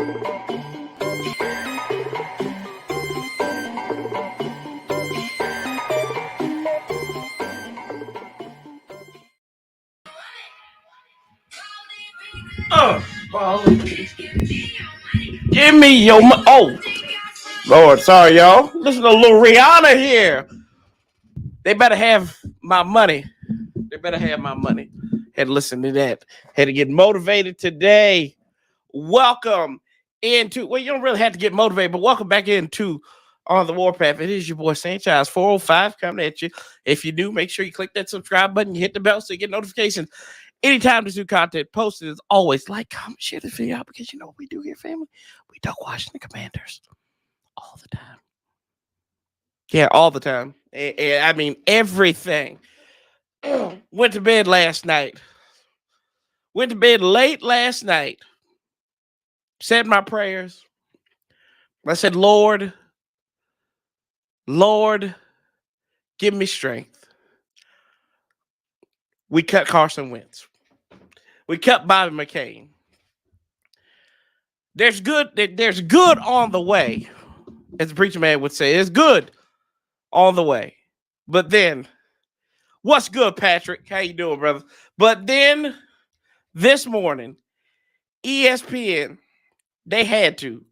Give me your money. Oh, Lord, sorry, y'all. Listen to a little Rihanna here. They better have my money. They better have my money. Had to listen to that. Had to get motivated today. Welcome into, well, you don't really have to get motivated, but welcome back into On the Warpath. It is your boy Sanchez 405 coming at you. If you do, make sure you click that subscribe button. You hit the bell so you get notifications. Anytime there's new content posted, as always, like, comment, share this video out, because you know what we do here, family? We talk Washington Commanders all the time. Yeah, all the time. And I mean, everything. Went to bed last night. Went to bed late last night. Said my prayers. I said, Lord, give me strength. We cut Carson Wentz. We cut Bobby McCain. There's good on the way, as the preacher man would say. It's good on the way. But then, what's good, Patrick? How you doing, brother? But then, this morning, ESPN, they had to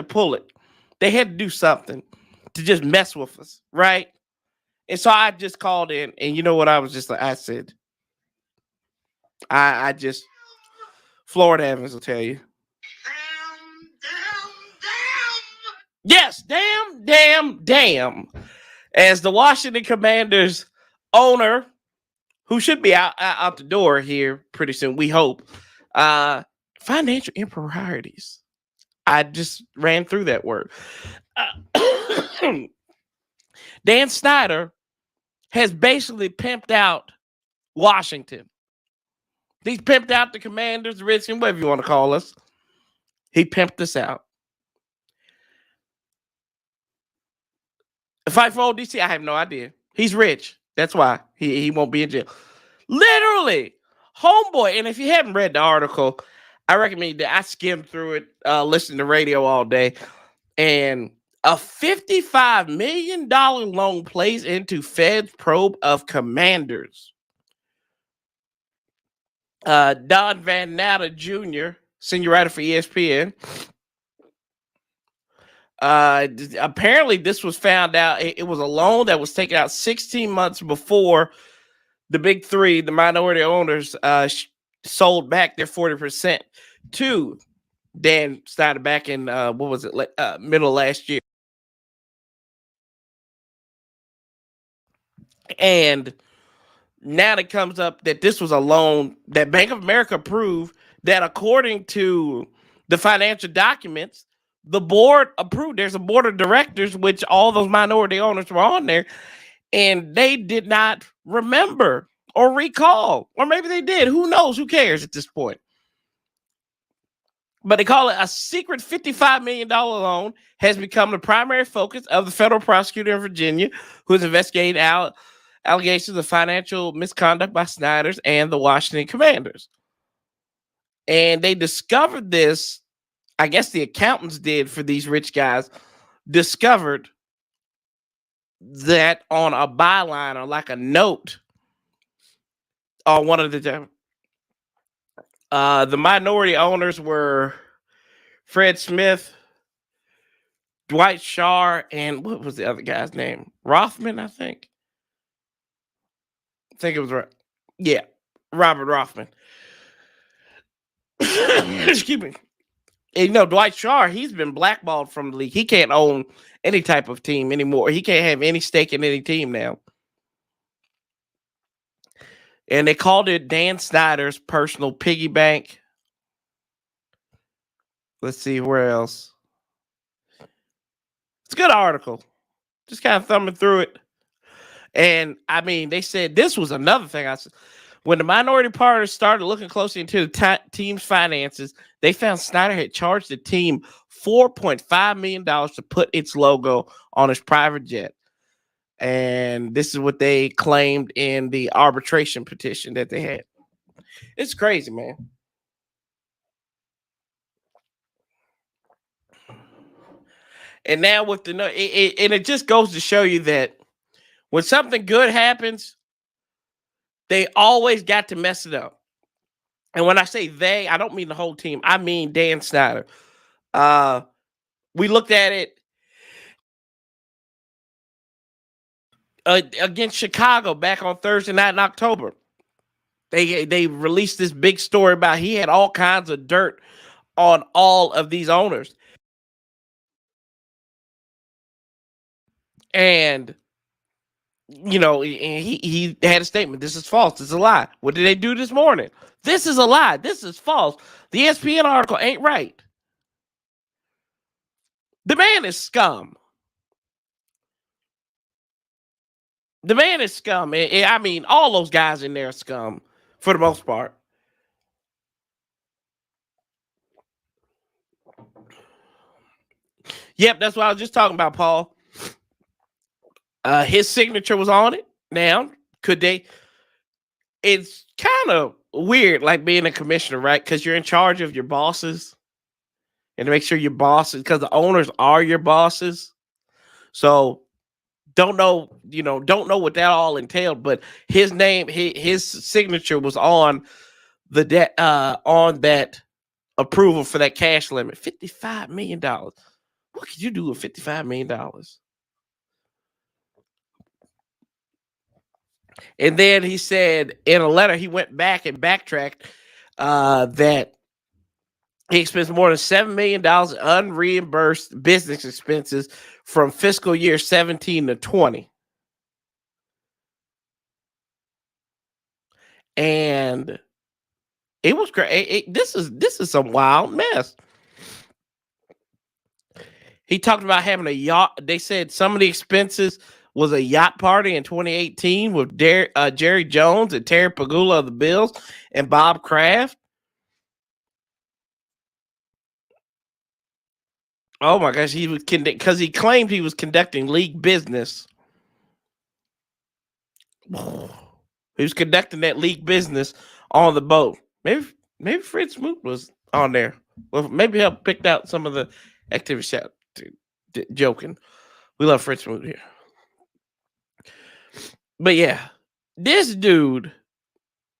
pull it. They had to do something to just mess with us, right? And so I just called in, and you know what? I was just like, I said, I just, Florida Evans will tell you. Yes, damn. As the Washington Commanders owner, who should be out the door here pretty soon, we hope, financial improprieties. I just ran through that word. Dan Snyder has basically pimped out Washington. He's pimped out the Commanders, the Redskins, whatever you want to call us. He pimped us out. Fight for old DC, I have no idea. He's rich. That's why he won't be in jail. Literally, homeboy. And if you haven't read the article, I recommend that I skimmed through it, listening to radio all day. And a $55 million loan plays into Fed's probe of Commanders. Don Van Natta Jr., senior writer for ESPN. Apparently, this was found out. It was a loan that was taken out 16 months before the big three, the minority owners, sold back their 40% to Dan Snyder back in, middle of last year. And now it comes up that this was a loan that Bank of America approved, that according to the financial documents, the board approved. There's a board of directors, which all those minority owners were on there, and they did not remember or recall, or maybe they did. Who knows? Who cares at this point? But they call it a secret $55 million loan has become the primary focus of the federal prosecutor in Virginia, who is investigating allegations of financial misconduct by Snyder's and the Washington Commanders. And they discovered this, I guess the accountants did for these rich guys, discovered that on a byline or like a note on one of the minority owners were Fred Smith, Dwight Schar, and what was the other guy's name? Rothman, I think. I think it was right. Yeah, Robert Rothman. Excuse me. And, you know, Dwight Schar, he's been blackballed from the league. He can't own any type of team anymore. He can't have any stake in any team now. And they called it Dan Snyder's personal piggy bank. Let's see where else. It's a good article. Just kind of thumbing through it. And I mean, they said this was another thing. I said, when the minority partners started looking closely into the team's finances, they found Snyder had charged the team $4.5 million to put its logo on his private jet. And this is what they claimed in the arbitration petition that they had. It's crazy, man. And now with and it just goes to show you that when something good happens, they always got to mess it up. And when I say they, I don't mean the whole team. I mean Dan Snyder. We looked at it against Chicago back on Thursday night in October. They released this big story about he had all kinds of dirt on all of these owners. And he had a statement. This is false. This is a lie. What did they do this morning? This is a lie. This is false. The ESPN article ain't right. The man is scum. The man is scum. I mean, all those guys in there are scum for the most part. Yep, that's what I was just talking about, Paul. His signature was on it. Now, could they? It's kind of weird, like being a commissioner, right? Because you're in charge of your bosses, and to make sure your bosses, because the owners are your bosses. So don't know what that all entailed. But his name, his signature was on the debt, on that approval for that cash limit, $55 million. What could you do with $55 million? And then he said in a letter, he went back and backtracked that he expends more than $7 million unreimbursed business expenses from fiscal year 17 to 20. And it was great. This is some wild mess. He talked about having a yacht. They said some of the expenses was a yacht party in 2018 with Jerry Jones and Terry Pagula of the Bills and Bob Kraft. Oh my gosh, he was because he claimed he was conducting league business. He was conducting that league business on the boat. Maybe Fred Smoot was on there. Well, maybe help picked out some of the activity shot. Joking. We love Fred Smoot here. But yeah, this dude,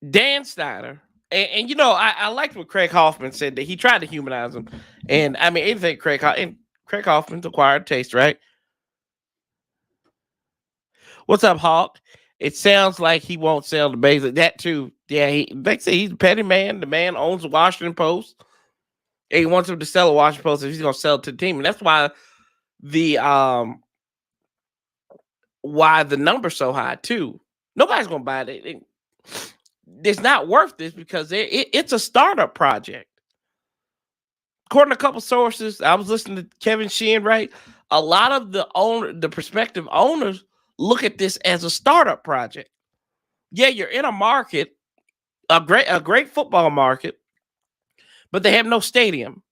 Dan Snyder, and I liked what Craig Hoffman said, that he tried to humanize him. And I mean, anything Craig Hoffman's acquired taste, right? What's up, Hawk? It sounds like he won't sell the base. That too. Yeah, they say he's a petty man. The man owns the Washington Post. And he wants him to sell a Washington Post if he's gonna sell it to the team. And that's why the number's so high too. Nobody's gonna buy it. It's not worth this because it's a startup project. According to a couple sources, I was listening to Kevin Sheehan, right? A lot of the prospective owners look at this as a startup project. Yeah, you're in a market, a great football market, but they have no stadium.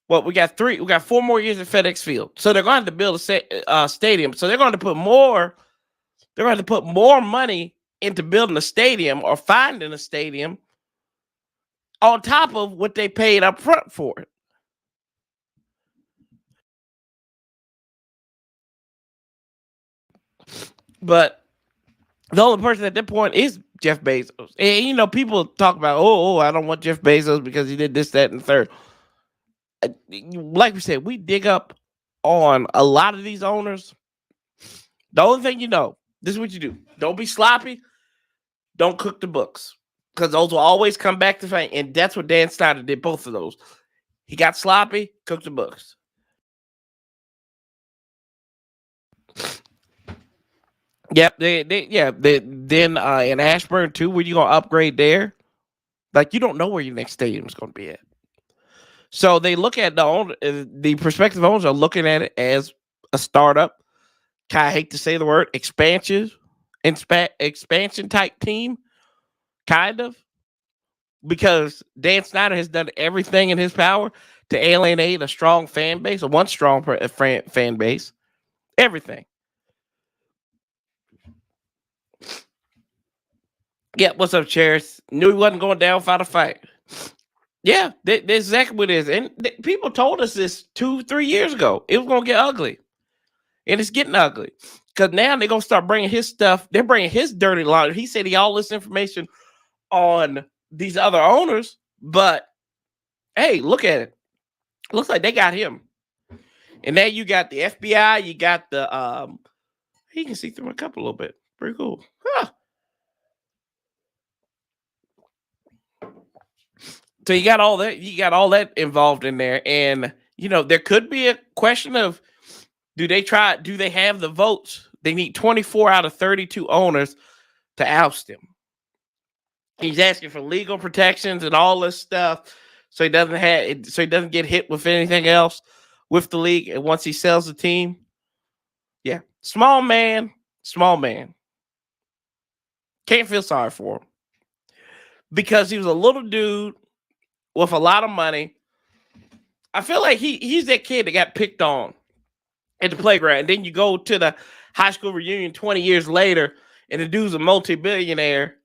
Well, we got 4 more years at FedEx Field, so they're going to build a stadium. So they're going to put more. They're going to put more money into building a stadium or finding a stadium on top of what they paid up front for it. But the only person at that point is Jeff Bezos. And, people talk about, I don't want Jeff Bezos because he did this, that, and the third. Like we said, we dig up on a lot of these owners. The only thing this is what you do. Don't be sloppy. Don't cook the books. Because those will always come back to fame. And that's what Dan Snyder did, both of those. He got sloppy, cooked the books. Yep, then in Ashburn too, where you gonna upgrade there? Like, you don't know where your next stadium is gonna be at. So they look at the prospective owners are looking at it as a startup. I hate to say the word expansion type team, kind of, because Dan Snyder has done everything in his power to alienate a strong fan base, or one strong fan base, everything. Yeah, what's up, Chairs? Knew he wasn't going down without a fight. Yeah, that's exactly what it is. And people told us this 2-3 years ago. It was going to get ugly. And it's getting ugly. Because now they're going to start bringing his stuff. They're bringing his dirty laundry. He said he all this information on these other owners. But, hey, look at it. Looks like they got him. And now you got the FBI. You got the, you can see through my cup a little bit. Pretty cool. Huh. So you got all that. You got all that involved in there. And, there could be a question of, do they have the votes? They need 24 out of 32 owners to oust him. He's asking for legal protections and all this stuff, so he doesn't get hit with anything else with the league. And once he sells the team, yeah, small man. Can't feel sorry for him because he was a little dude with a lot of money. I feel like he's that kid that got picked on at the playground. And then you go to the high school reunion 20 years later, and the dude's a multi-billionaire,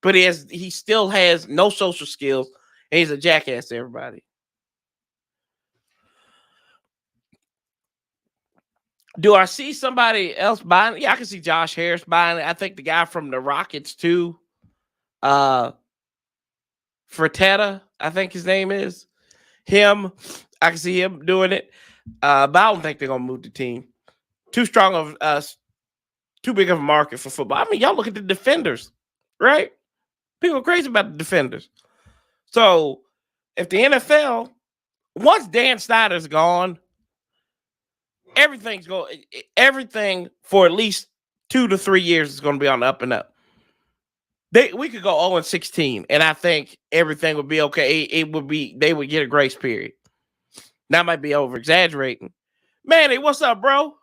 but he still has no social skills, and he's a jackass to everybody. Do I see somebody else buying it? Yeah, I can see Josh Harris buying it. I think the guy from the Rockets too, Fertitta, I think his name is. Him, I can see him doing it. But I don't think they're gonna move the team. Too strong of too big of a market for football. I mean, y'all look at the defenders, right? People are crazy about the defenders. So if the NFL, once Dan Snyder's gone, everything for at least 2 to 3 years is going to be on the up and up. We could go 0-16, and I think everything would be okay. They would get a grace period. That might be over exaggerating. Manny, what's up, bro?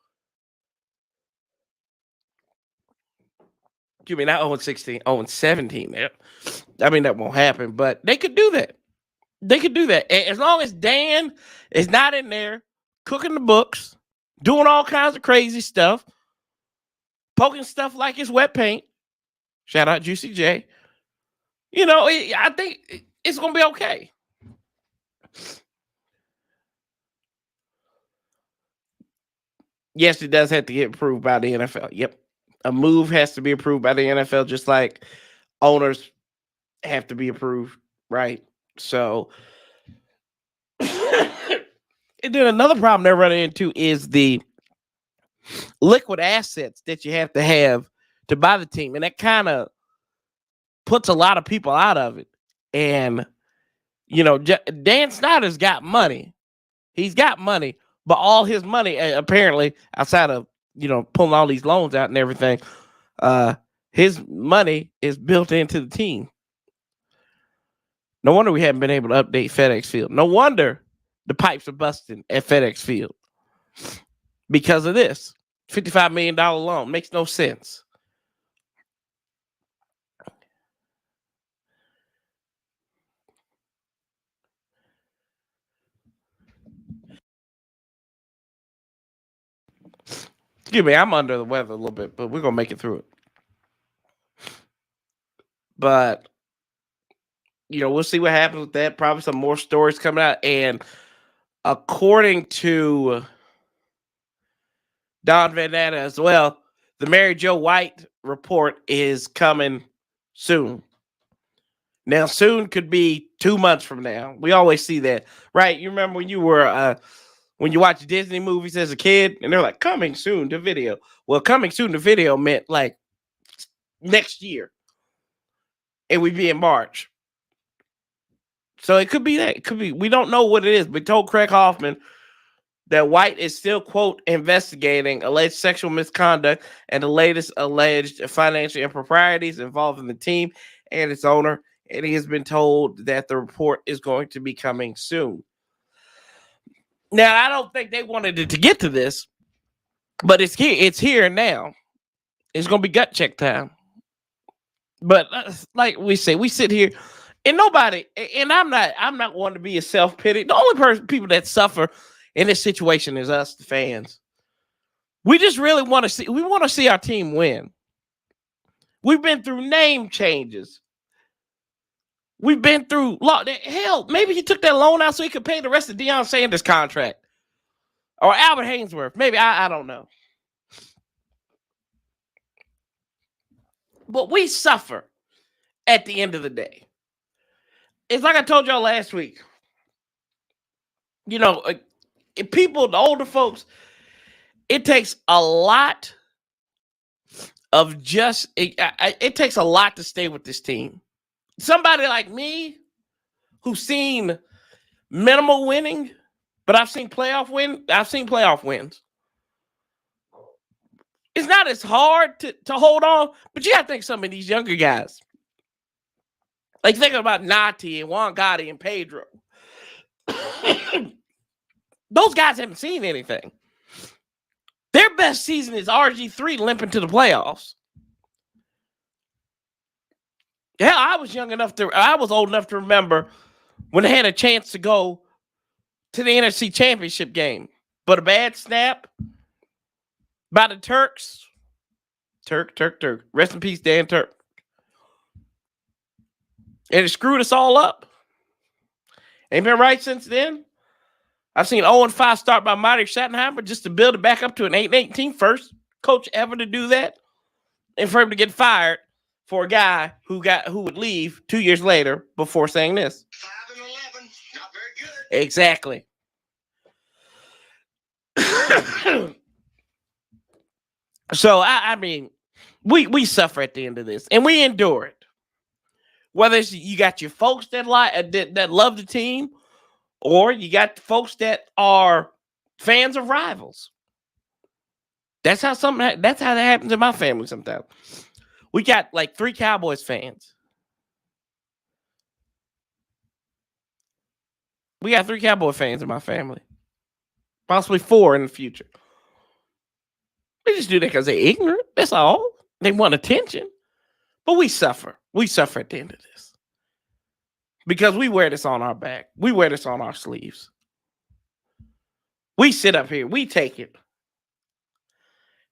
You mean not 0-16, 0-17? I mean, that won't happen, but they could do that. As long as Dan is not in there cooking the books, doing all kinds of crazy stuff, poking stuff like it's wet paint. Shout out Juicy J. I think it's going to be okay. Yes, it does have to get approved by the NFL. Yep. A move has to be approved by the NFL, just like owners have to be approved, right? So, and then another problem they're running into is the liquid assets that you have to buy the team. And that kind of puts a lot of people out of it. And, Dan Snyder's got money. He's got money, but all his money, apparently, outside of, pulling all these loans out and everything, his money is built into the team. No wonder we haven't been able to update FedEx Field. No wonder the pipes are busting at FedEx Field because of this $55 million loan. Makes no sense. Excuse me, I'm under the weather a little bit, but we're going to make it through it. But, we'll see what happens with that. Probably some more stories coming out. And according to Don Van Natta as well, the Mary Jo White report is coming soon. Now, soon could be 2 months from now. We always see that, right? You remember when you were when you watch Disney movies as a kid, and they're like, coming soon to video. Well, coming soon to video meant like next year. And we'd be in March. So it could be that. It could be. We don't know what it is. We told Craig Hoffman that White is still, quote, investigating alleged sexual misconduct and the latest alleged financial improprieties involving the team and its owner. And he has been told that the report is going to be coming soon. Now, I don't think they wanted it to get to this, but it's here. It's here now. It's going to be gut check time. But like we say, we sit here and nobody, and I'm not one to be a self-pity. The only people that suffer in this situation is us, the fans. We just really want to see our team win. We've been through name changes. We've been through hell. Maybe he took that loan out so he could pay the rest of Deion Sanders' contract, or Albert Haynesworth. Maybe I don't know. But we suffer at the end of the day. It's like I told y'all last week. You know, people, the older folks, it takes a lot of it takes a lot to stay with this team. Somebody like me who's seen minimal winning, but I've seen playoff wins. It's not as hard to hold on, but you got to think some of these younger guys. Like thinking about Nati and Juan Gotti and Pedro. Those guys haven't seen anything. Their best season is RG3 limping to the playoffs. Hell, I was old enough to remember when they had a chance to go to the NFC Championship game. But a bad snap by the Turks. Turk. Rest in peace, Dan Turk. And it screwed us all up. Ain't been right since then. I've seen 0-5 start by Marty Schottenheimer just to build it back up to an 8-18 team. First coach ever to do that. And for him to get fired for a guy who would leave 2 years later before saying this. 5-11, not very good. Exactly. So I mean, we suffer at the end of this, and we endure it. Whether it's you got your folks that love the team, or you got folks that are fans of rivals. That's how that happens in my family sometimes. We got like 3 Cowboys fans. We got 3 Cowboy fans in my family. Possibly 4 in the future. They just do that because they're ignorant. That's all. They want attention. But we suffer. We suffer at the end of this. Because we wear this on our back. We wear this on our sleeves. We sit up here. We take it.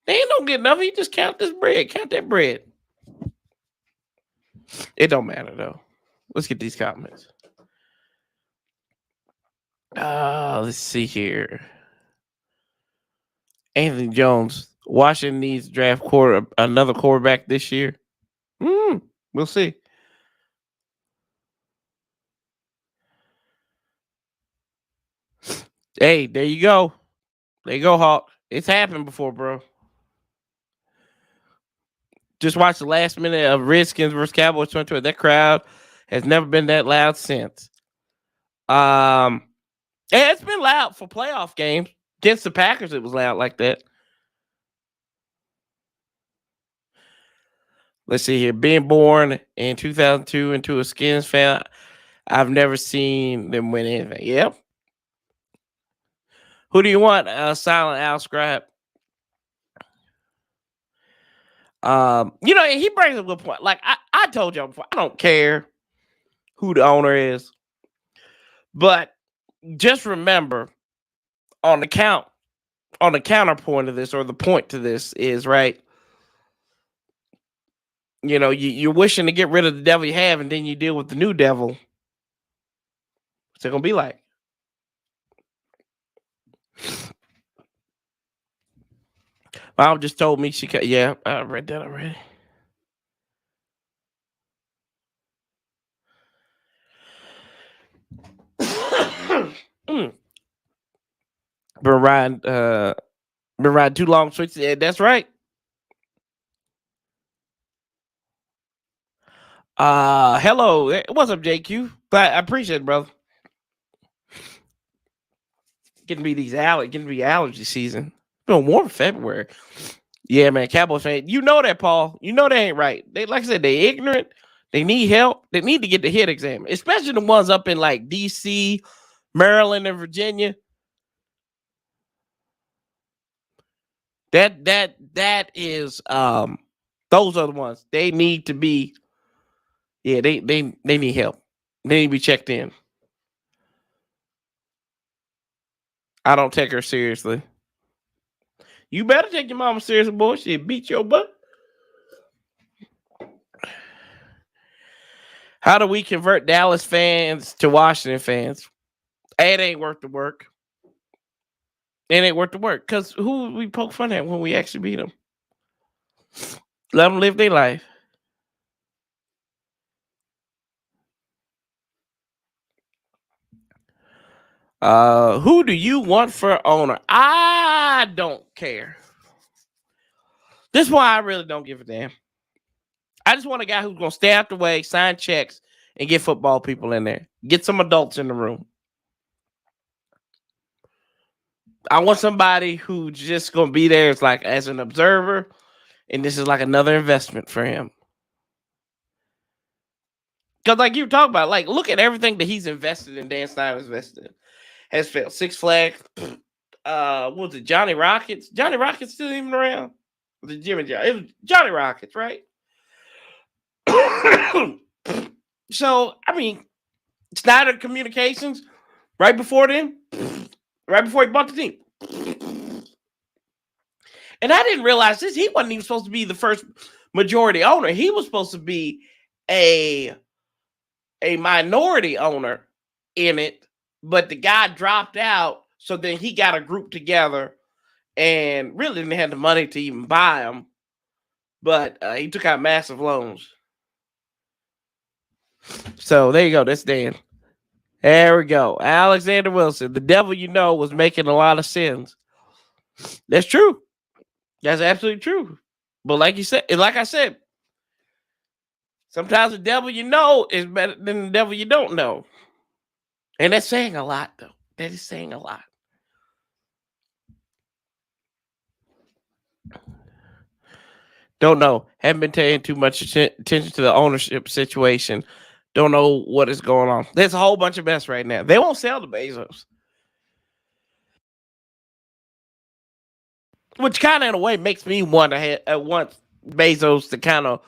They ain't don't get nothing. You just count this bread. Count that bread. It don't matter, though. Let's get these comments. Let's see here. Anthony Jones. Washington needs to draft another quarterback this year. We'll see. Hey, there you go. There you go, Hawk. It's happened before, bro. Just watch the last minute of Redskins versus Cowboys 2020. That crowd has never been that loud since. And it's been loud for playoff games. Against the Packers, it was loud like that. Let's see here. Being born in 2002 into a Skins fan, I've never seen them win anything. Yep. Who do you want? Silent Al Scribe. He brings up a good point. Like I told y'all before, I don't care who the owner is, but just remember on the counterpoint of this, or the point to this is, right, you're wishing to get rid of the devil you have, and then you deal with the new devil. What's it gonna be like? Mom just told me she could. Yeah, I read that already. Been riding too long streets. Yeah, that's right. Hello. What's up, JQ? But I appreciate it, brother. Getting be allergy season. It's been warm February. Yeah, man. Cowboys fan. You know that, Paul. You know they ain't right. They, like I said, they ignorant. They need help. They need to get the head exam, especially the ones up in like DC, Maryland, and Virginia. That is those are the ones. They need to be. Yeah, they need help. They need to be checked in. I don't take her seriously. You better take your mama seriously, boy. She'll beat your butt. How do we convert Dallas fans to Washington fans? It ain't worth the work. It ain't worth the work. Because who we poke fun at when we actually beat them? Let them live their life. Who do you want for owner? I don't care. This is why I really don't give a damn. I just want a guy who's going to stay out the way, sign checks, and get football people in there. Get some adults in the room. I want somebody who's just going to be there as an observer, and this is like another investment for him. Because like you talk about, like, look at everything that he's invested in, Dan Snyder's invested in. Has failed. Six Flags. What was it? Johnny Rockets? Johnny Rockets still even around? The Jim and John. It was Johnny Rockets, right? So, I mean, Snyder Communications, right before then, right before he bought the team. And I didn't realize this. He wasn't even supposed to be the first majority owner. He was supposed to be a minority owner in it, but the guy dropped out. So then he got a group together and really didn't have the money to even buy them. But he took out massive loans. So there you go. That's Dan. There we go. Alexander Wilson. The devil you know was making a lot of sins. That's true. That's absolutely true. But like I said, sometimes the devil you know is better than the devil you don't know. And that's saying a lot, though. That is saying a lot. Don't know. Haven't been paying too much attention to the ownership situation. Don't know what is going on. There's a whole bunch of mess right now. They won't sell the Bezos. Which kind of, in a way, makes me want Bezos to kind of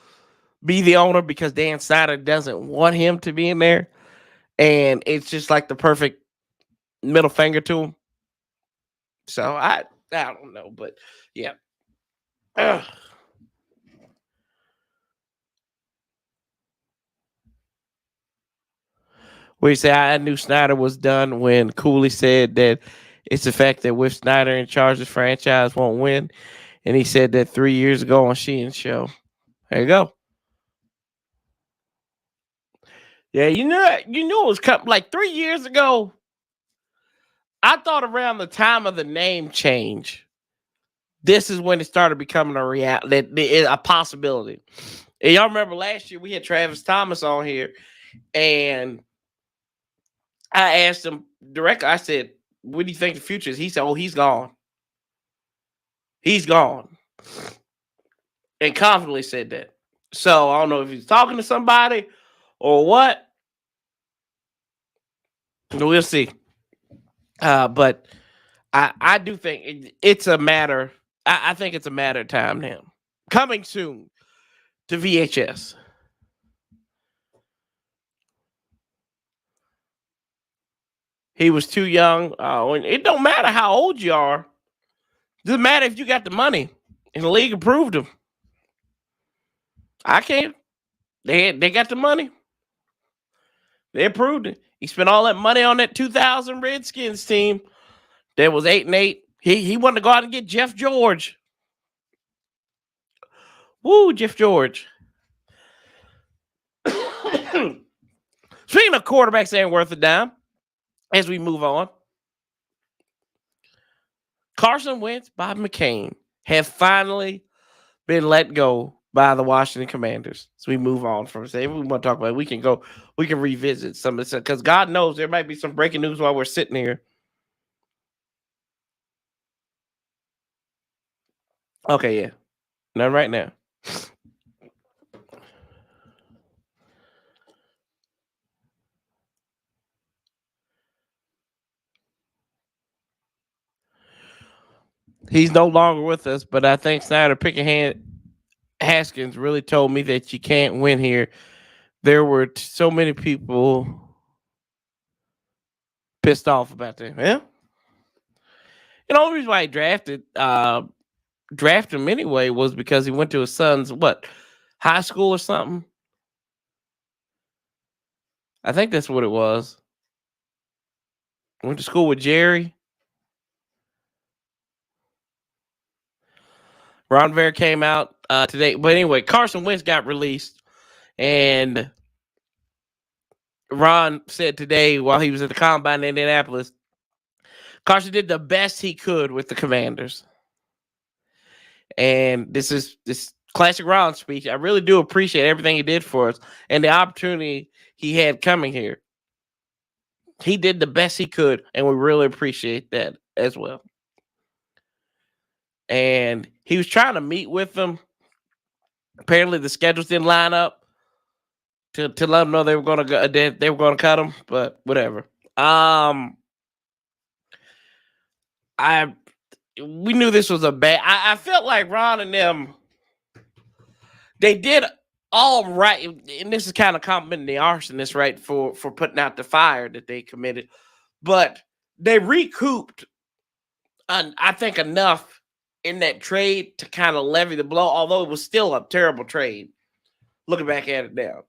be the owner because Dan Snyder doesn't want him to be in there. And it's just like the perfect middle finger to him. So I don't know, but yeah. We say I knew Snyder was done when Cooley said that it's the fact that with Snyder in charge, the franchise won't win. And he said that 3 years ago on Sheehan's show. There you go. Yeah, you knew it was like 3 years ago. I thought around the time of the name change, this is when it started becoming a reality, a possibility. And y'all remember last year we had Travis Thomas on here, and I asked him directly. I said, "What do you think the future is?" He said, "Oh, he's gone. He's gone," and confidently said that. So I don't know if he's talking to somebody or what. We'll see. But I do think it's a matter. I think it's a matter of time now. Coming soon to VHS. He was too young. It don't matter how old you are. It doesn't matter if you got the money. And the league approved him. I can't. They got the money. They approved it. He spent all that money on that 2000 Redskins team that was 8-8. He wanted to go out and get Jeff George. Woo, Jeff George. Speaking of quarterbacks ain't worth a dime, as we move on, Carson Wentz, Bob McCain have finally been let go by the Washington Commanders. So we move on from say we want to talk about it, we can revisit some of this because God knows there might be some breaking news while we're sitting here. Okay, yeah. None right now. He's no longer with us, but I think Snyder Haskins really told me that you can't win here. There were so many people pissed off about that. Yeah. And the only reason why he drafted him anyway was because he went to his son's high school or something. I think that's what it was. Went to school with Jerry. Ron Rivera came out today. But anyway, Carson Wentz got released. And Ron said today while he was at the combine in Indianapolis, Carson did the best he could with the Commanders. And this classic Ron speech. I really do appreciate everything he did for us and the opportunity he had coming here. He did the best he could, and we really appreciate that as well. And he was trying to meet with them. Apparently, the schedules didn't line up to let them know they were going to cut him, but whatever. We knew this was a bad. I felt like Ron and them, they did all right, and this is kind of complimenting the arsonists, right, for putting out the fire that they committed, but they recouped, I think, enough in that trade to kind of levy the blow, although it was still a terrible trade. Looking back at it now.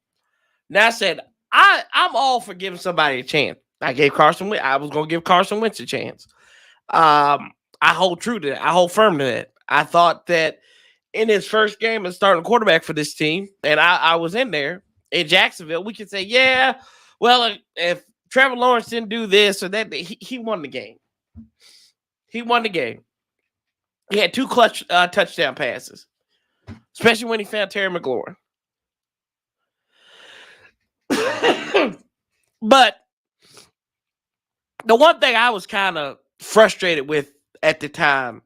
Now I said, I'm all for giving somebody a chance. I was going to give Carson Wentz a chance. I hold true to that. I hold firm to that. I thought that in his first game as starting quarterback for this team, and I was in there in Jacksonville, we could say, yeah, well, if Trevor Lawrence didn't do this or that, he won the game. He won the game. He had 2 clutch touchdown passes, especially when he found Terry McLaurin. But the one thing I was kind of frustrated with at the time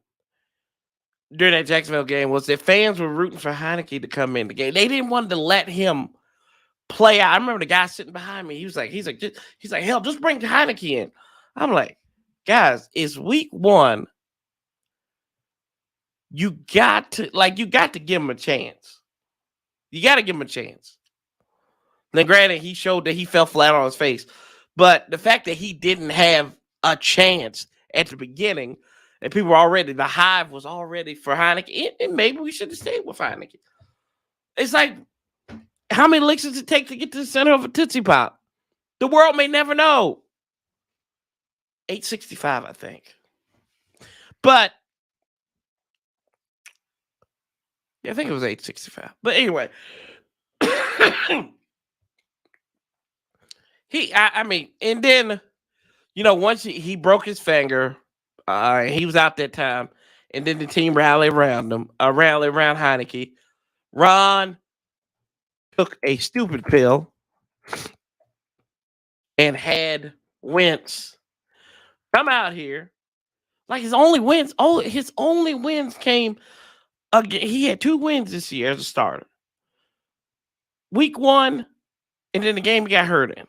during that Jacksonville game was that fans were rooting for Heineke to come in the game. They didn't want to let him play out. I remember the guy sitting behind me. He's like, hell, just bring Heineke in. I'm like, guys, it's week 1. You got to give him a chance. You got to give him a chance. Now, granted, he showed that he fell flat on his face. But the fact that he didn't have a chance at the beginning, and the hive was already for Heineke, and maybe we should have stayed with Heineke. It's like, how many licks does it take to get to the center of a Tootsie Pop? The world may never know. 865, I think. But yeah, I think it was 865. But anyway, and then, once he broke his finger, he was out that time, and then the team rallied around him, rallied around Heineke. Ron took a stupid pill and had Wentz come out here. Like his only wins came again. He had 2 wins this year as a starter. Week 1, and then the game he got hurt in.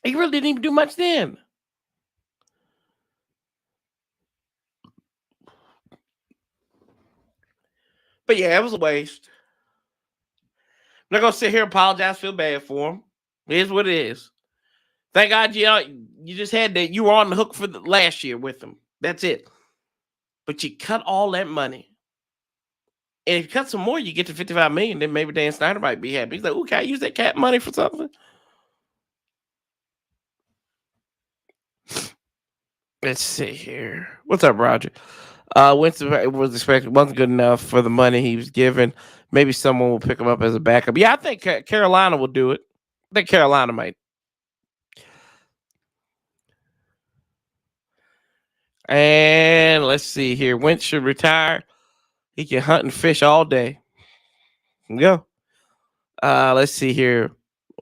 He really didn't even do much then. But yeah, it was a waste. I'm not going to sit here and apologize, feel bad for him. It is what it is. Thank God you just had that. You were on the hook for the last year with him. That's it. But you cut all that money. And if you cut some more, you get to $55 million, then maybe Dan Snyder might be happy. He's like, can I use that cap money for something? Let's see here. What's up, Roger? Winston was expected, wasn't good enough for the money he was given. Maybe someone will pick him up as a backup. Yeah, I think Carolina will do it. I think Carolina might. And let's see here. Wentz should retire. He can hunt and fish all day. Go. Let's see here.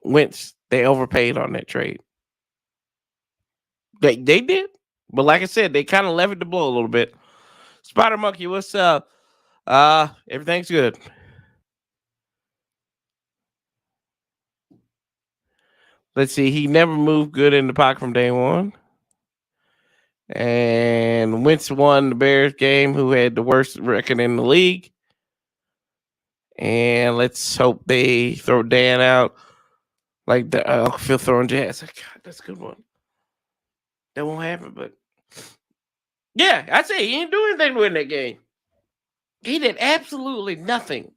Wentz, they overpaid on that trade. They did. But like I said, they kind of levied the blow a little bit. Spider Monkey, what's up? Everything's good. Let's see. He never moved good in the pocket from day one. And Wentz won the Bears game, who had the worst record in the league. And let's hope they throw Dan out like the Phil throwing Jazz. God, that's a good one. That won't happen, but yeah, I say he didn't do anything to win that game. He did absolutely nothing.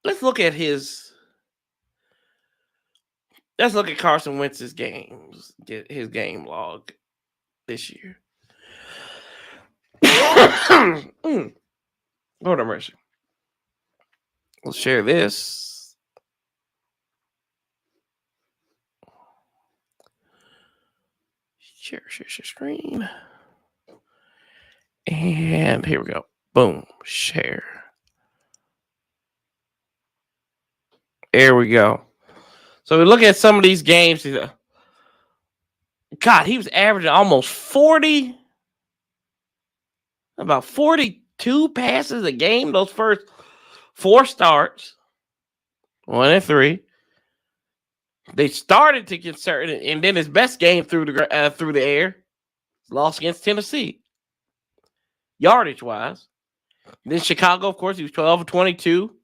Let's look at his Let's look at Carson Wentz's games, get his game log this year. Lord have mercy. Let's share this. Share screen. And here we go. Boom. Share. There we go. So we look at some of these games. God, he was averaging almost 40, about 42 passes a game those first 4 starts. 1 and 3. They started to get certain, and then his best game through the air, lost against Tennessee, yardage wise. Then Chicago, of course, he was 12 of 22.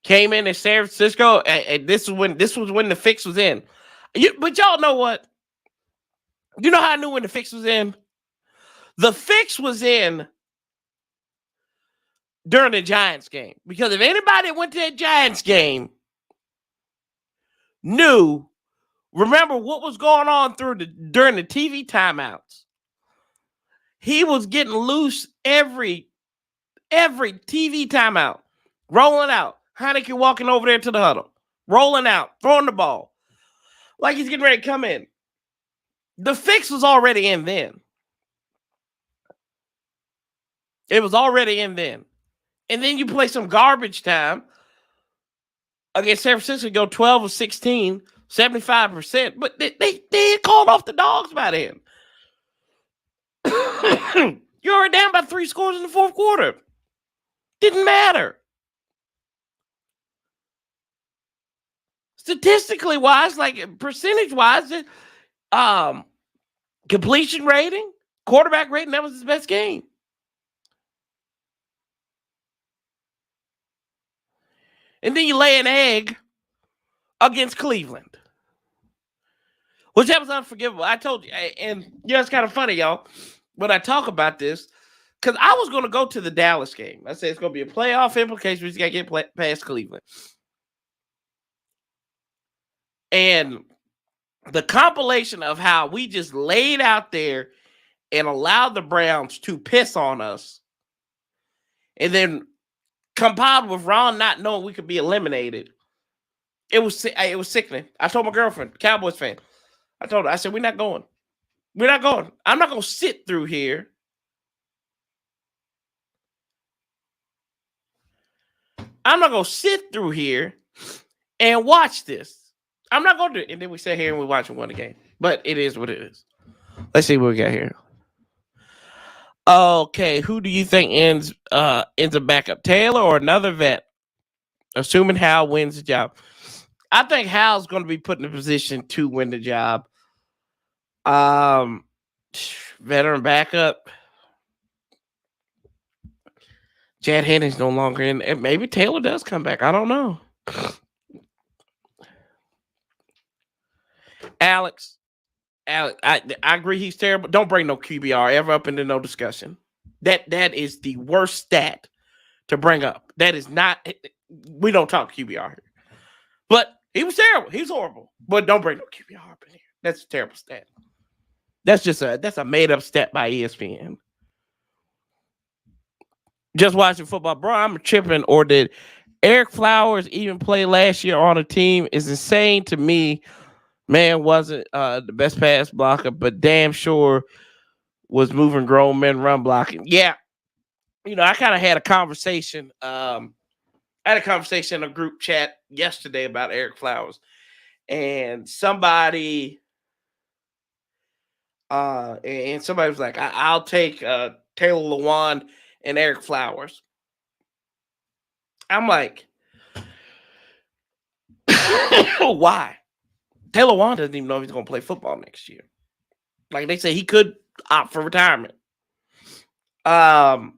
Came in at San Francisco, and this was when the fix was in. But y'all know what? You know how I knew when the fix was in? The fix was in during the Giants game. Because if anybody went to that Giants game remember what was going on during the TV timeouts. He was getting loose every TV timeout, rolling out. Heineke walking over there to the huddle, rolling out, throwing the ball like he's getting ready to come in. The fix was already in then. It was already in then. And then you play some garbage time against San Francisco, go 12 of 16, 75%. But they called off the dogs by then. You're already down by 3 scores in the fourth quarter. Didn't matter. Statistically wise, like percentage wise, completion rating, quarterback rating, that was his best game. And then you lay an egg against Cleveland, which that was unforgivable. I told you, and it's kind of funny, y'all, when I talk about this, because I was going to go to the Dallas game. I said it's going to be a playoff implication. We just got to get past Cleveland. And the compilation of how we just laid out there and allowed the Browns to piss on us, and then compiled with Ron not knowing we could be eliminated, it was sickening. I told my girlfriend, Cowboys fan, I told her, I said, we're not going. We're not going. I'm not going to sit through here. I'm not going to sit through here and watch this. I'm not going to. And then we sat here and we watched and won the game. But it is what it is. Let's see what we got here. Okay, who do you think ends a backup, Taylor or another vet? Assuming Hal wins the job. I think Hal's going to be put in a position to win the job. Veteran backup. Chad Henning's no longer in. Maybe Taylor does come back. I don't know. Alex, I agree he's terrible. Don't bring no QBR ever up into no discussion. That is the worst stat to bring up. That is not. We don't talk QBR here. But he was terrible. He was horrible. But don't bring no QBR up in here. That's a terrible stat. That's a made up stat by ESPN. Just watching football, bro. I'm tripping. Or did Eric Flowers even play last year on a team? Is insane to me. Man wasn't the best pass blocker, but damn sure was moving grown men run blocking. Yeah. I kind of had a conversation. I had a conversation in a group chat yesterday about Eric Flowers. And somebody was like, I'll take Taylor Lewan and Eric Flowers. I'm like, why? Taylor Lewan doesn't even know if he's going to play football next year. Like they say, he could opt for retirement. Eric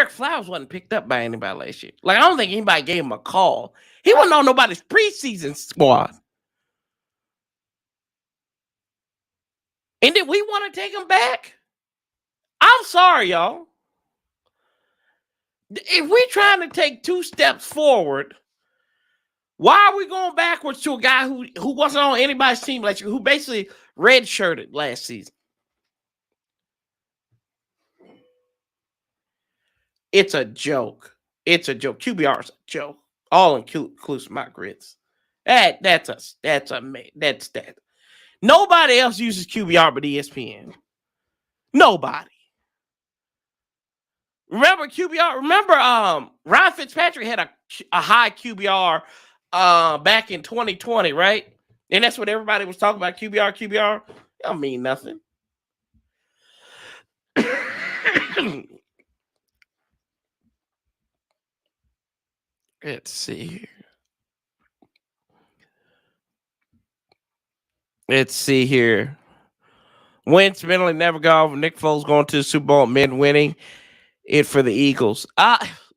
Flowers wasn't picked up by anybody last year. Like, I don't think anybody gave him a call. He wasn't on nobody's preseason squad. And did we want to take him back? I'm sorry, y'all. If we're trying to take 2 steps forward, Why are we going backwards to a guy who wasn't on anybody's team last year, who basically redshirted last season? It's a joke. It's a joke. QBR's a joke. All inclusive my grits. That's that. Nobody else uses QBR but ESPN. Nobody. Remember QBR? Remember Ryan Fitzpatrick had a high QBR back in 2020, right? And that's what everybody was talking about. QBR. Don't mean nothing. Let's see here. Let's see here. Wentz mentally never got over Nick Foles going to the Super Bowl and men winning it for the Eagles.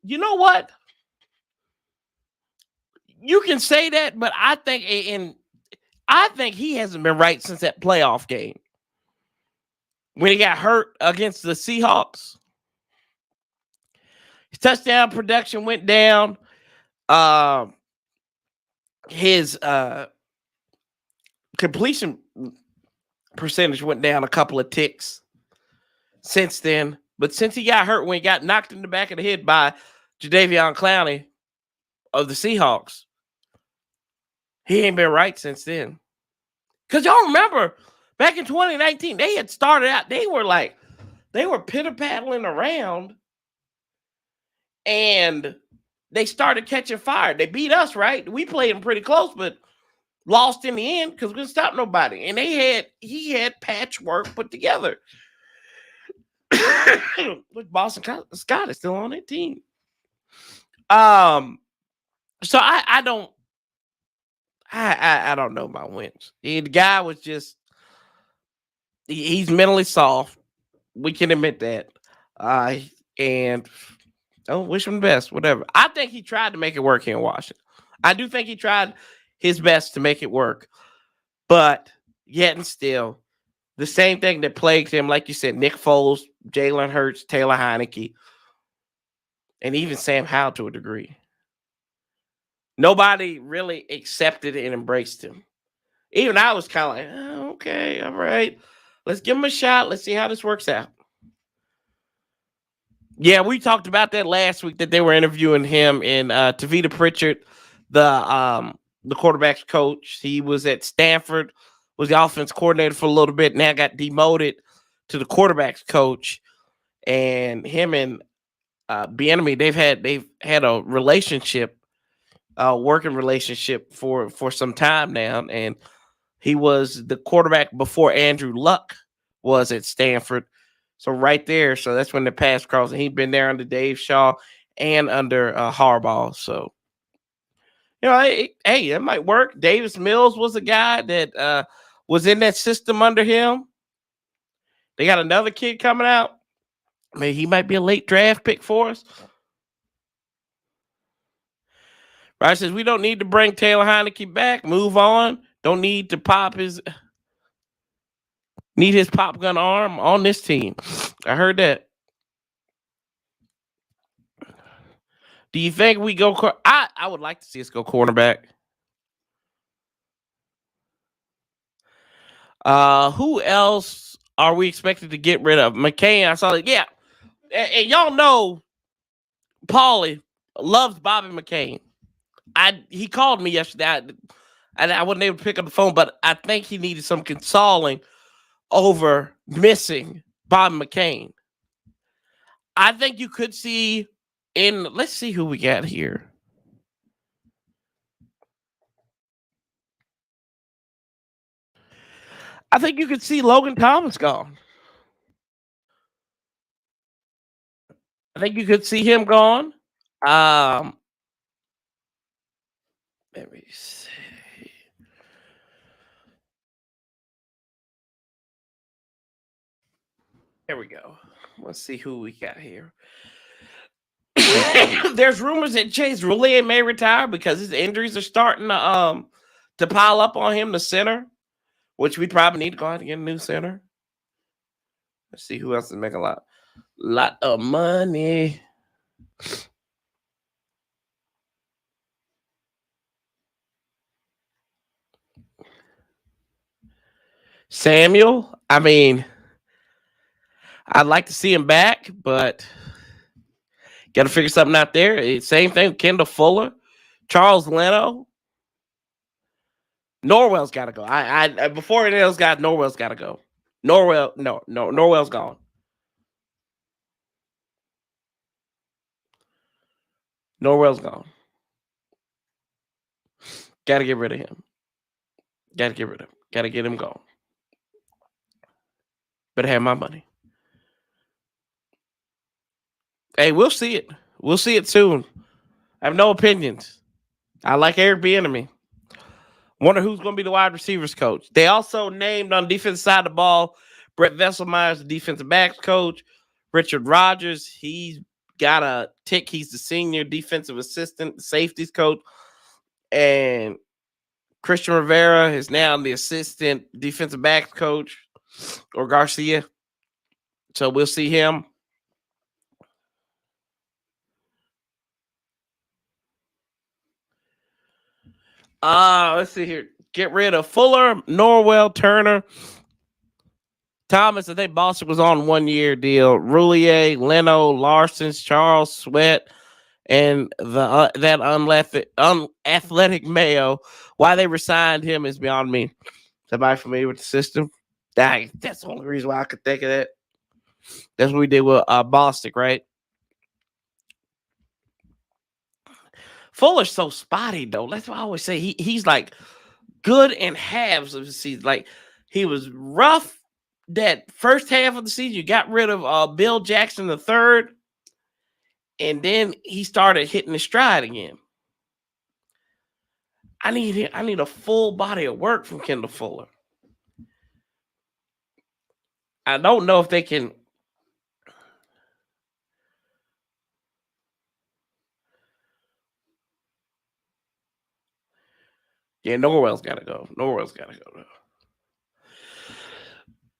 You know what? You can say that, but I think he hasn't been right since that playoff game when he got hurt against the Seahawks. His touchdown production went down. His completion percentage went down a couple of ticks since then. But since he got hurt when he got knocked in the back of the head by Jadeveon Clowney of the Seahawks, he ain't been right since then. Because y'all remember, back in 2019, they had started out, they were pitter-paddling around, and they started catching fire. They beat us, right? We played them pretty close, but lost in the end because we didn't stop nobody. And he had patchwork put together. Look, Boston Scott is still on that team. So I don't know about Wentz. The guy was just he's mentally soft. We can admit that. And wish him the best. Whatever. I think he tried to make it work here in Washington. I do think he tried his best to make it work, but yet and still, the same thing that plagued him, like you said, Nick Foles, Jalen Hurts, Taylor Heineke, and even Sam Howell to a degree. Nobody really accepted and embraced him. Even I was kind of like, oh, okay, all right. Let's give him a shot. Let's see how this works out. Yeah, we talked about that last week that they were interviewing him, and Tavita Pritchard, the quarterback's coach. He was at Stanford, was the offense coordinator for a little bit, now got demoted to the quarterback's coach. And him and Bieniemy, they've had a relationship, working relationship for some time now. And he was the quarterback before Andrew Luck was at Stanford. So right there, so that's when the pass crossed. And he'd been there under Dave Shaw and under Harbaugh. So, you know, hey, that might work. Davis Mills was a guy that was in that system under him. They got another kid coming out. I mean, he might be a late draft pick for us. Right, says we don't need to bring Taylor Heineke back. Move on. Don't need to need his pop gun arm on this team. I heard that. Do you think we go? I would like to see us go cornerback. Who else are we expected to get rid of? McCain, I saw it. Yeah. And y'all know Paulie loves Bobby McCain. He called me yesterday. I wasn't able to pick up the phone, but I think he needed some consoling over missing Bobby McCain. I think you could see let's see who we got here. I think you could see Logan Thomas gone. I think you could see him gone. Let me see. There we go. Let's see who we got here. There's rumors that Chase Roulier may retire because his injuries are starting to pile up on him, the center, which we probably need to go out and get a new center. Let's see who else is making a lot of money. Samuel, I mean, I'd like to see him back, but got to figure something out there. Same thing with Kendall Fuller, Charles Leno. Norwell's got to go. I before any of those guys, Norwell's got to go. Norwell's gone. Norwell's gone. Got to get rid of him. Got to get rid of him. Got to get him gone. Better have my money. Hey, we'll see it. We'll see it soon. I have no opinions. I like Eric Bieniemy. Wonder who's going to be the wide receivers coach. They also named on the defensive side of the ball Brett Vesselmeyer, the defensive backs coach. Richard Rodgers, he's got a tick. He's the senior defensive assistant, safeties coach. And Christian Rivera is now the assistant defensive backs coach, or Garcia. So we'll see him. Let's see here. Get rid of Fuller, Norwell, Turner, Thomas. I think Boston was on 1 year deal. Roulier, Leno, Larson, Charles Sweat, and that unathletic Mayo. Why they resigned him is beyond me. Somebody familiar with the system? That's the only reason why I could think of that. That's what we did with Bostic, right? Fuller's so spotty, though. That's why I always say he's like good in halves of the season. Like, he was rough that first half of the season. You got rid of Bill Jackson the third, and then he started hitting the stride again. I need a full body of work from Kendall Fuller. I don't know if they can. Yeah, Norwell's got to go. Norwell's got to go.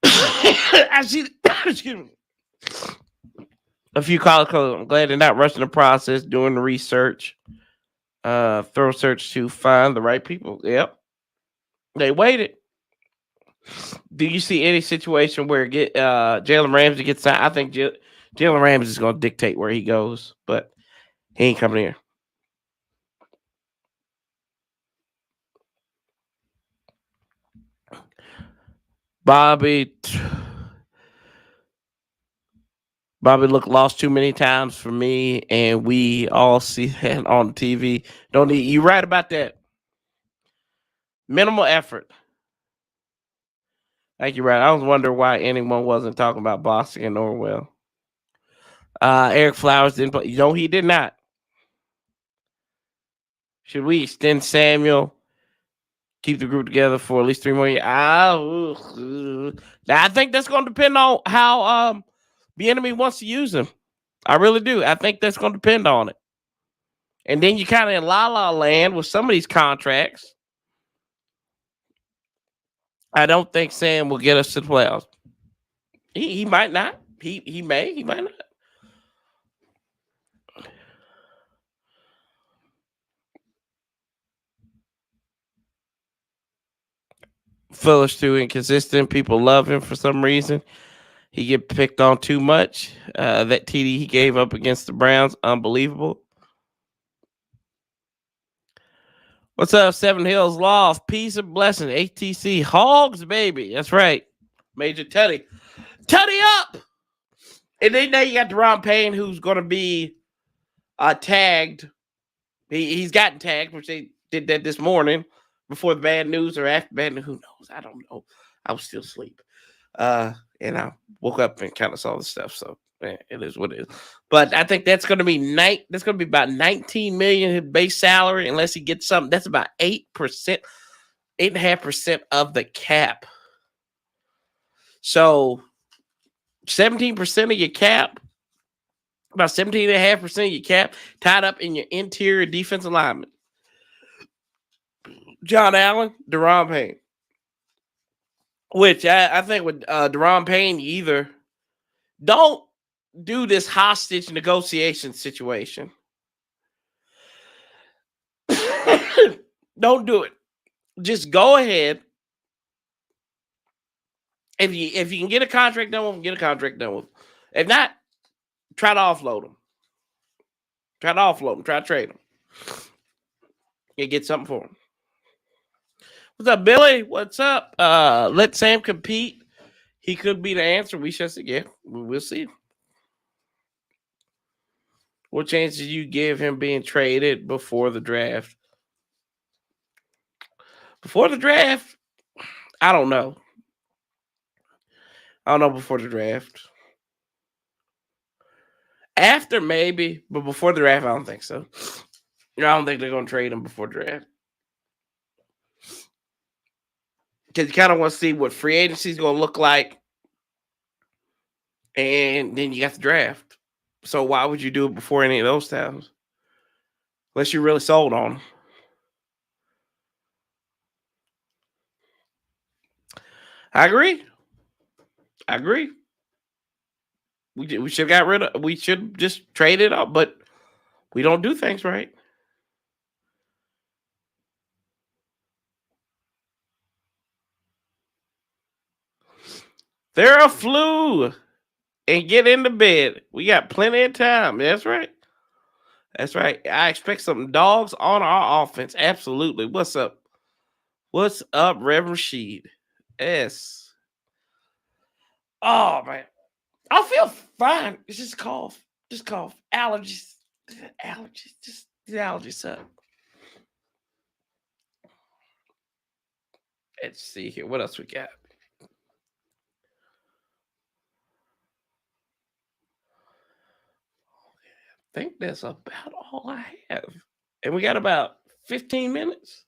I see. Excuse me. A few college coaches. I'm glad they're not rushing the process, doing the research, thorough search to find the right people. Yep, they waited. Do you see any situation where Jalen Ramsey gets signed? I think Jalen Ramsey is going to dictate where he goes, but he ain't coming here. Bobby lost too many times for me, and we all see that on TV. You right about that. Minimal effort. Thank you, right. I was wondering why anyone wasn't talking about Boston and Norwell. Eric Flowers didn't play. No, he did not. Should we extend Samuel? Keep the group together for at least 3 more years? I think that's going to depend on how Bieniemy wants to use him. I really do. I think that's going to depend on it. And then you kind of in la-la land with some of these contracts. I don't think Sam will get us to the playoffs. He might not. He may. He might not. Fuller's too inconsistent. People love him for some reason. He get picked on too much. That TD he gave up against the Browns, unbelievable. What's up, Seven Hills Loft? Peace and blessing. ATC Hogs, baby. That's right. Major Teddy. Teddy up! And then now you got Deron Payne, who's going to be tagged. He's gotten tagged, which they did that this morning before the bad news or after bad news. Who knows? I don't know. I was still asleep. And I woke up and kind of saw the stuff. So it is what it is. But I think that's going to be that's going to be about $19 million his base salary, unless he gets something. That's about 8%, 8.5% of the cap. So 17% of your cap, about 17.5% of your cap tied up in your interior defensive lineman. John Allen, Deron Payne. Which I think with Deron Payne, either don't do this hostage negotiation situation. Don't do it. Just go ahead If you can get a contract done with him, get a contract done with him. If not, try to offload him. Try to trade him. You get something for him. What's up, Billy? What's up? Let Sam compete. He could be the answer. We shall see. Yeah, we'll see. What chance did you give him being traded before the draft? Before the draft, I don't know. I don't know before the draft. After maybe, but before the draft, I don't think so. I don't think they're going to trade him before the draft. Because you kind of want to see what free agency is going to look like. And then you got the draft. So why would you do it before any of those times? Unless you're really sold on them. I agree. We should have got rid of. We should just trade it up, but we don't do things right. They're a flu and get into bed. We got plenty of time. That's right. That's right. I expect some dogs on our offense. Absolutely. What's up? What's up, Reverend Sheed? Yes. Oh man, I feel fine. It's just cough. Just cough. Allergies. Allergies. Just the allergies up. Let's see here. What else we got? I think that's about all I have. And we got about 15 minutes.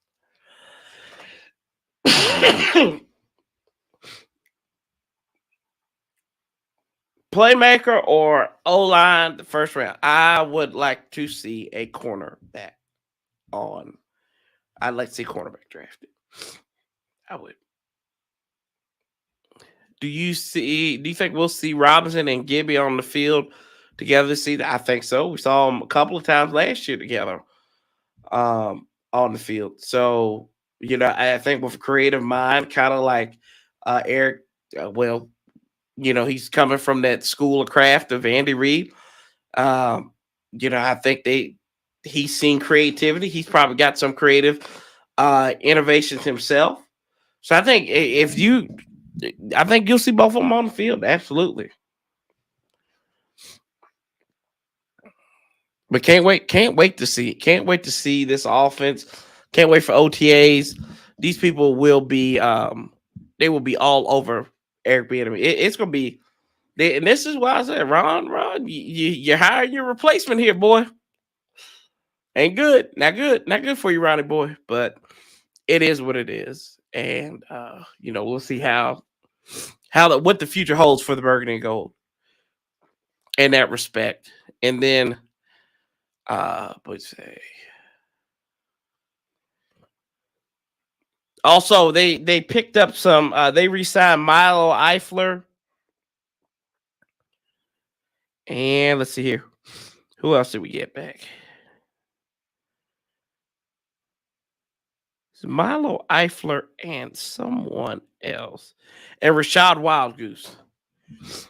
Playmaker or O-line the first round. I would like to see a cornerback on. I'd like to see cornerback drafted. I would. Do you think we'll see Robinson and Gibby on the field together this season? I think so. We saw them a couple of times last year together on the field. So, I think with a creative mind, kind of like Eric, he's coming from that school of craft of Andy Reid. I think he's seen creativity. He's probably got some creative innovations himself. So I think I think you'll see both of them on the field. Absolutely. But can't wait to see it. Can't wait to see this offense. Can't wait for OTAs. These people will be they will be all over Eric Bieniemy. It's gonna be, and this is why I said, Ron, you're hiring your replacement here, boy. Ain't good. Not good for you, Ronnie boy. But it is what it is. And we'll see what the future holds for the Burgundy and Gold in that respect. And then also they picked up some they re-signed Milo Eifler. And let's see here. Who else did we get back? It's Milo Eifler and someone else. And Rashad Wildgoose.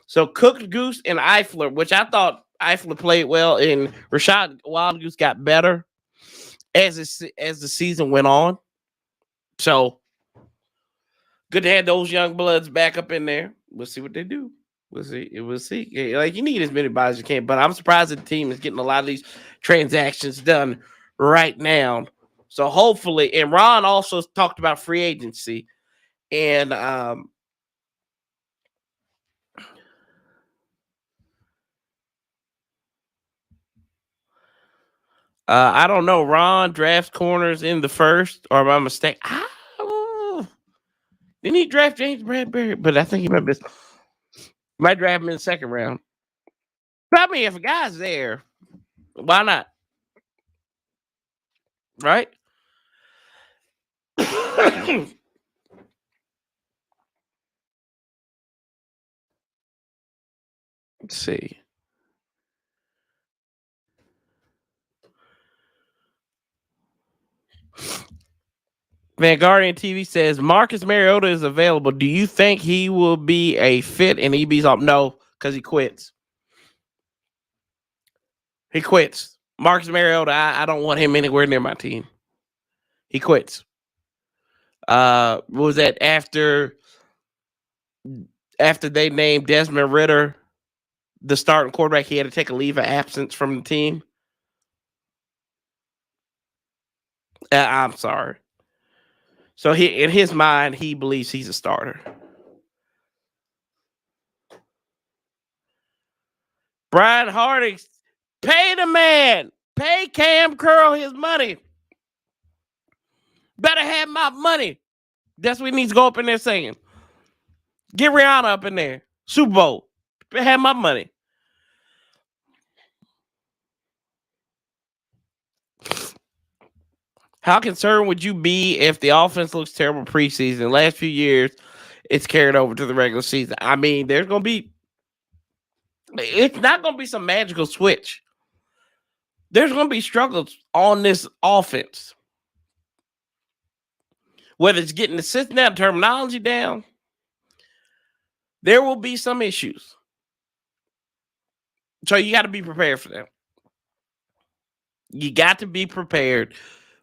So Cooked Goose and Eifler, which I thought Eifler played well, and Rashad Wildgoose got better as the season went on. So good to have those young bloods back up in there. We'll see what they do. We'll see. Like, you need as many buys as you can, but I'm surprised that the team is getting a lot of these transactions done right now. So hopefully, and Ron also talked about free agency, and I don't know. Ron drafts corners in the first, or am I mistaken? Didn't he draft James Bradbury? But I think he might draft him in the second round. But I mean, if a guy's there, why not? Right? Let's see. Vanguardian TV says Marcus Mariota is available. Do you think he will be a fit? And EB's off. No, because he quits. He quits. Marcus Mariota, I don't want him anywhere near my team. He quits. What was that after they named Desmond Ridder the starting quarterback? He had to take a leave of absence from the team. I'm sorry. So in his mind, he believes he's a starter. Brian Harding, pay the man. Pay Cam Curl his money. Better have my money. That's what he needs to go up in there saying. Get Rihanna up in there. Super Bowl. Have my money. How concerned would you be if the offense looks terrible preseason? Last few years, it's carried over to the regular season. I mean, it's not going to be some magical switch. There's going to be struggles on this offense. Whether it's getting the system down, terminology down, there will be some issues. So you got to be prepared for them. You got to be prepared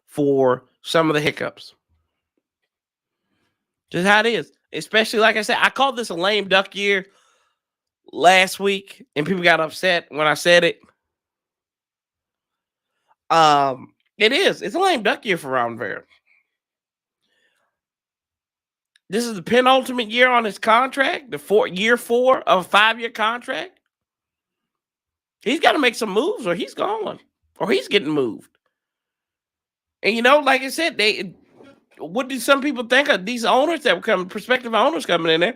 for some of the hiccups. Just how it is. Especially, like I said, I called this a lame duck year last week, and people got upset when I said it. It is. It's a lame duck year for Ron Rivera. This is the penultimate year on his contract, year 4 of a 5-year contract. He's got to make some moves, or he's gone, or he's getting moved. And like I said, what do some people think of these owners that were coming, prospective owners coming in there?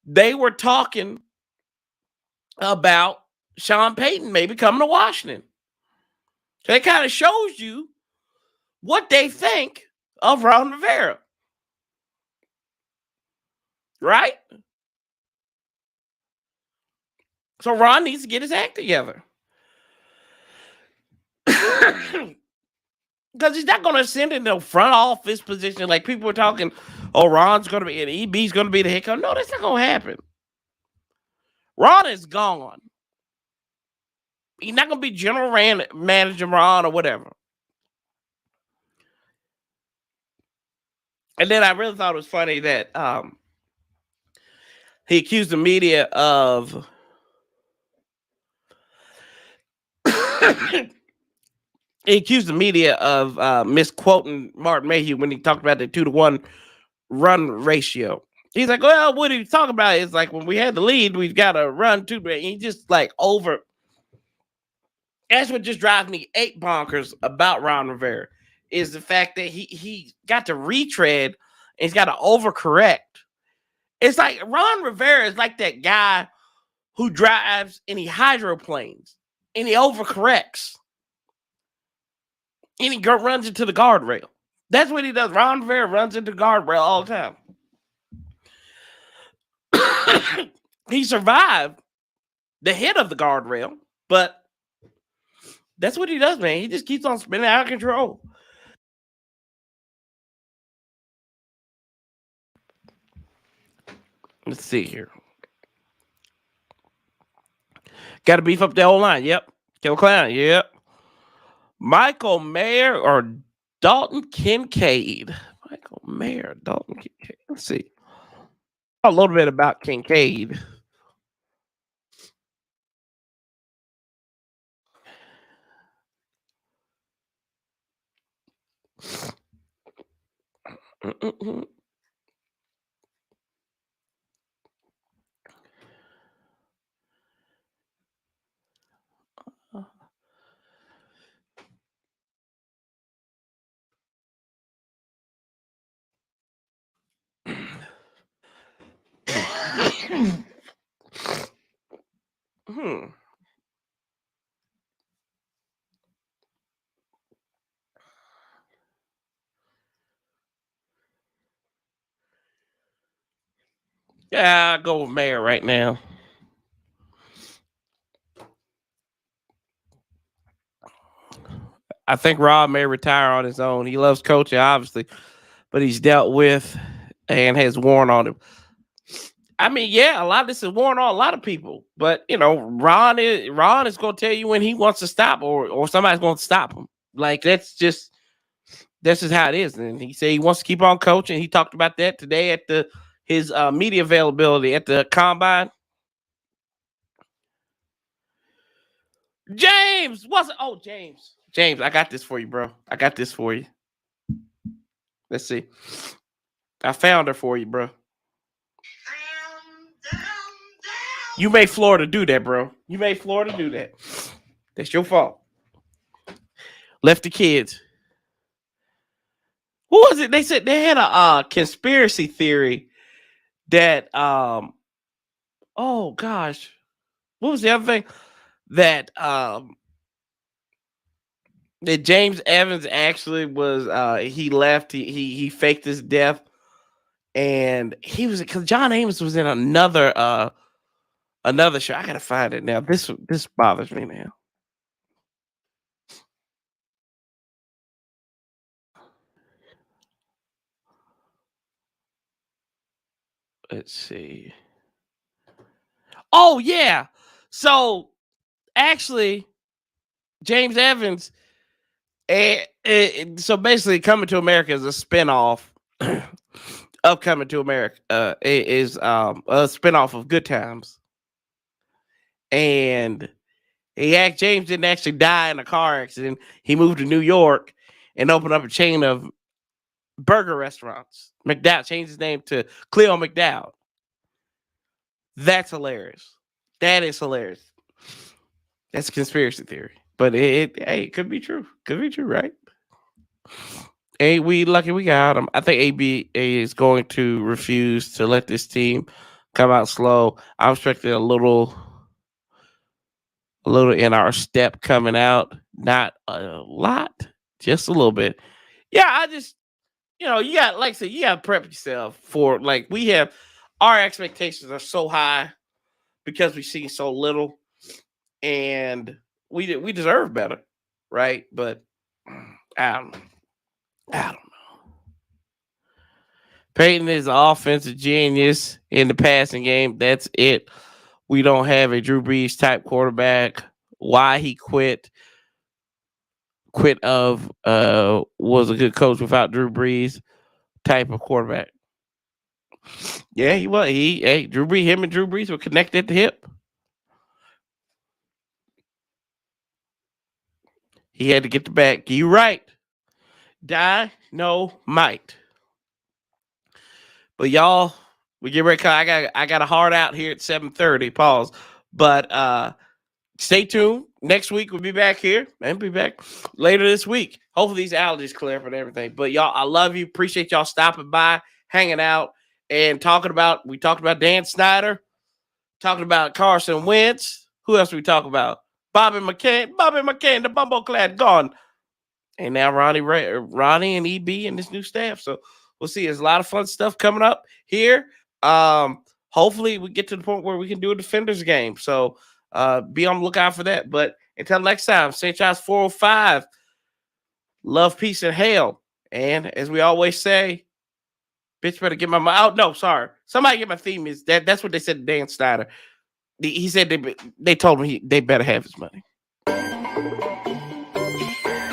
They were talking about Sean Payton maybe coming to Washington. So it kind of shows you what they think of Ron Rivera. Right? So Ron needs to get his act together. Because he's not going to send in the front office position like people were talking, Ron's going to be, and EB's going to be the head coach. No, that's not going to happen. Ron is gone. He's not going to be general manager Ron or whatever. And then I really thought it was funny that he accused the media of misquoting Martin Mayhew when he talked about the 2-to-1 run ratio. He's like, well, what are you talking about? It's like when we had the lead, we've got to run 2. He just like over. That's what just drives me 8 bonkers about Ron Rivera is the fact that he got to retread and he's got to overcorrect. It's like Ron Rivera is like that guy who drives and he hydroplanes and he overcorrects and he runs into the guardrail. That's what he does. Ron Rivera runs into the guardrail all the time. He survived the hit of the guardrail, but that's what he does, man. He just keeps on spinning out of control. Let's see here. Got to beef up the whole line. Yep. Kill Clown. Yep. Michael Mayer or Dalton Kincaid. Michael Mayer, Dalton Kincaid. Let's see. A little bit about Kincaid. Yeah, I'll go with Mayer right now. I think Rob may retire on his own. He loves coaching, obviously. but he's dealt with and has worn on him. I mean, yeah, a lot of this is worn on a lot of people, but Ron is going to tell you when he wants to stop, or somebody's going to stop him. Like that's just how it is. And he said he wants to keep on coaching. He talked about that today at his media availability at the combine. James, James, I got this for you, bro. I got this for you. Let's see. I found her for you, bro. You made Florida do that, bro. You made Florida do that. That's your fault. Left the kids. Who was it? They said they had a conspiracy theory that oh gosh, what was the other thing? That that James Evans actually was he left, he faked his death, and he was because John Amos was in another show. I gotta find it now. This bothers me now. Let's see. Oh yeah. So actually, James Evans, so basically, Coming to America is a spinoff of Coming to America. It is a spinoff of Good Times, and James didn't actually die in a car accident. He moved to New York and opened up a chain of burger restaurants. McDowell changed his name to Cleo McDowell. That's hilarious. That is hilarious. That's a conspiracy theory, but it could be true. Could be true, right? Ain't we lucky we got him? I think ABA is going to refuse to let this team come out slow. I'm expecting a little in our step coming out, not a lot, just a little bit. Yeah, I just you got, like I said, you got to prep yourself for, like, we have, our expectations are so high because we see so little, and we deserve better, right? But I don't know. Peyton is an offensive genius in the passing game. That's it. We don't have a Drew Brees type quarterback. Why he quit of was a good coach without Drew Brees type of quarterback. Yeah, he was. Him and Drew Brees were connected at the hip. He had to get the back. You right. Die, no, might. But y'all, we get ready. I got a hard out here at 7:30. Pause. But stay tuned. Next week we'll be back here and be back later this week. Hopefully these allergies clear up and everything. But y'all, I love you. Appreciate y'all stopping by, hanging out, and talking about. We talked about Dan Snyder, talking about Carson Wentz. Who else we talk about? Bobby McCain, the bumbleclad gone. And now Ronnie and EB and this new staff. So we'll see. There's a lot of fun stuff coming up here. Hopefully we get to the point where we can do a Defenders game. So be on the lookout for that. But until next time, St. Charles 405. Love, peace, and hail. And as we always say, bitch better get my money. Oh, no, sorry. Somebody get my theme. That's what they said to Dan Snyder. He said they told him they better have his money.